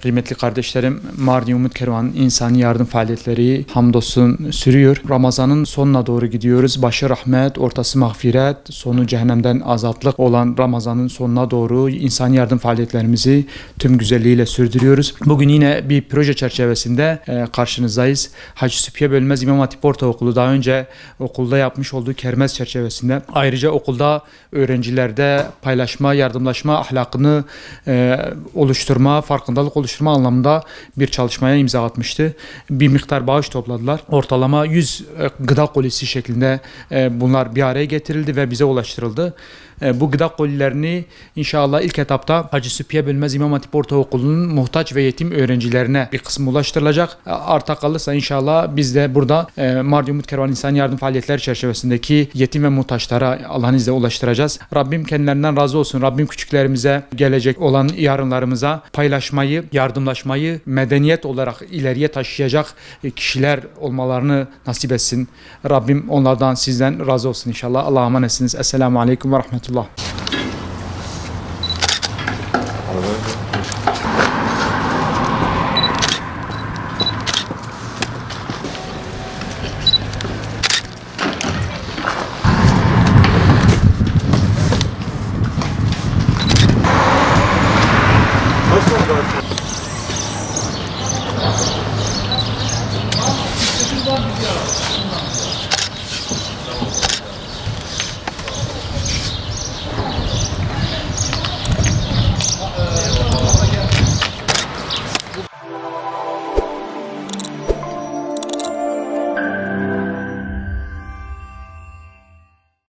Kıymetli kardeşlerim, Mardin Umut Kervanı'nın insani yardım faaliyetleri hamdolsun sürüyor. Ramazan'ın sonuna doğru gidiyoruz. Başı rahmet, ortası mağfiret, sonu cehennemden azatlık olan Ramazan'ın sonuna doğru insani yardım faaliyetlerimizi tüm güzelliğiyle sürdürüyoruz. Bugün yine bir proje çerçevesinde karşınızdayız. Hacı Süphiye Bölmez İmam Hatip Ortaokulu daha önce okulda yapmış olduğu kermes çerçevesinde ayrıca okulda öğrencilerde paylaşma, yardımlaşma ahlakını oluşturma, farkındalık oluşturma anlamında bir çalışmaya imza atmıştı. Bir miktar bağış topladılar. Ortalama 100 gıda kolisi şeklinde bunlar bir araya getirildi ve bize ulaştırıldı. Bu gıda kolilerini inşallah ilk etapta Hacı Süphiye Bölmez İmam Hatip Ortaokulu'nun muhtaç ve yetim öğrencilerine bir kısmı ulaştırılacak. Arta kalırsa inşallah biz de burada Mardin Umut Kervanı İnsani Yardım Faaliyetleri çerçevesindeki yetim ve muhtaçlara Allah'ın izniyle ulaştıracağız. Rabbim kendilerinden razı olsun. Rabbim küçüklerimize, gelecek olan yarınlarımıza paylaşmayı, yardımlaşmayı medeniyet olarak ileriye taşıyacak kişiler olmalarını nasip etsin. Rabbim onlardan, sizden razı olsun inşallah. Allah'a emanetsiniz. Esselamu Aleyküm ve Rahmetullah.